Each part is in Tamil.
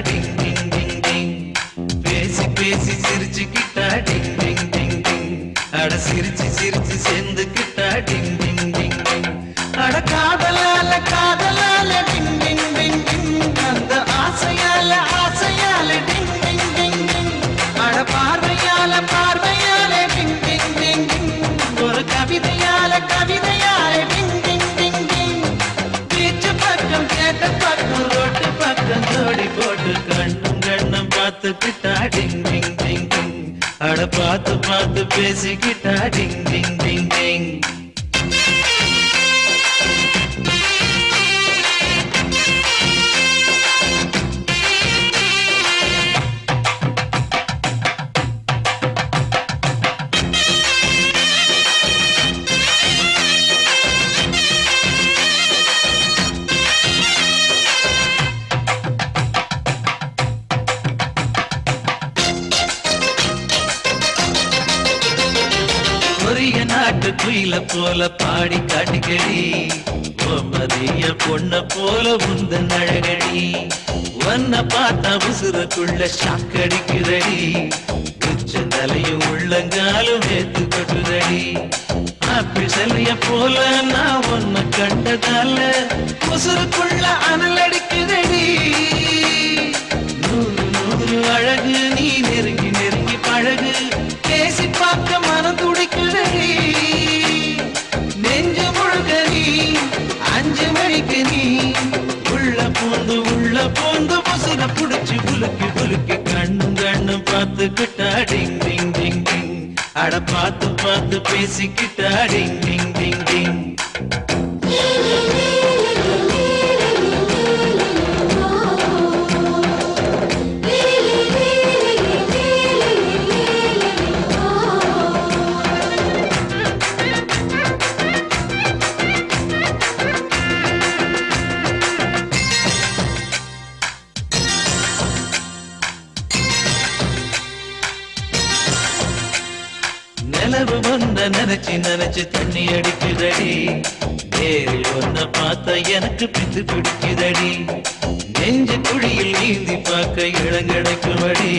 டிங் டிங் டிங் டிங் பேசி பேசி சிரிச்சுக்கிட்டா டிங் டிங் டிங் டிங் அட சிரிச்சு சிரிச்சு சேர்ந்துக்கிட்டா டிங் டிங் டிங் டிங் அட காதலால காதலால டிங் டிங் டிங் டிங் அந்த ஆசையால ஆசையால டிங் டிங் டிங் டிங் அட பார்வையால பார்வையால டிங் டிங் டிங் டிங் ஒரு கவிதையால கவிதையால டிங் டிங் டிங் டிங் பீச்சு பக்கம் கேட்ட பக்கம் ரோட்டு பக்கம் ஜோடி போட்டு கண்ணும் கண்ணும் பார்த்துக்கிட்டா டிங் டிங் டிங் டிங் அட பார்த்து பார்த்து பேசிக்கிட்டா டிங் டிங் டிங் டிங் நாட்டு குயில போல பாடி காட்டுகடி மதிய பொண்ண போல உந்தன் அழகடி வண்ண பார்த்தா உசுரக்குள்ள ஷாக்கடிக்குதடி உச்ச தலையும் உள்ளங்காலும் ஏத்து கொட்டுதடி ஆப்பிள் செல்லிய போல நான் ஒன்ன கண்டதால உசுருக்குள்ள அனல் அடிக்குதடி நூறு நூறு அழகு நீ நெருங்கி நெருங்கி பழகு பேசி பார்க்க மனம் துடிக்குதடி நெஞ்சு முழுக்க நீ 5 மணிக்கு நீ உள்ள பூந்து முசுர புடிச்சு புலுக்கி புலுக்கி கண்ணும் கண்ணும் பார்த்துக்கிட்டா டிங் டிங் டிங் டிங் அட பார்த்து பார்த்து பேசிக்கிட்டா டிங் டிங் டிங் டிங் நிலவு வந்த நினைச்சு நினைச்சு தண்ணி அடிக்குதடி நேரில் ஒன்ன பார்த்தா எனக்கு பித்து பிடிக்குதடி நெஞ்சு குழியில் நீந்தி பார்க்க இளங்கடைக்குமடி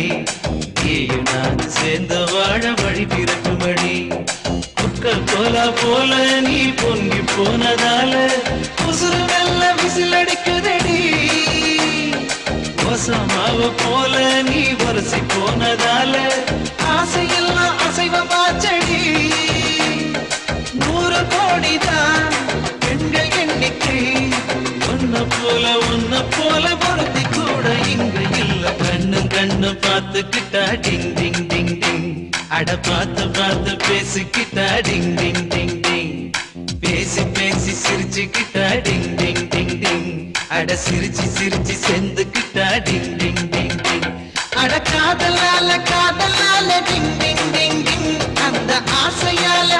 நீயும் நான் சேர்ந்த வாழ வழி பிறக்குமடி புக்கல் போலா போல நீ பொங்கி போனதால உசுறு வெல்ல விசில் அடிக்குதடி ஒசமாவ போல நீ வரிசை போனதால ஆசையெல்லாம் அசைவமாச்சடி 100 கோடிதான் பெண்கள் எண்ணிக்கை ஒன்ன போல பொருத்தி கூட இங்க இல்ல கண்ணும் கண்ணும் பார்த்துக்கிட்டா டிங் டிங் டிங் டிங் அட பார்த்து பார்த்து பேசிக்கிட்டா டிங் டிங் டிங் டிங் பேசி பேசி சிரிச்சுக்கிட்டா டிங் டிங் டிங் டிங் அட சிரிச்சு சிரிச்சு சேர்ந்துக்கிட்டா டிங் டிங் டிங் டிங் அட காதலால காதலால டிங் டிங் டிங் டிங் அந்த ஆசையால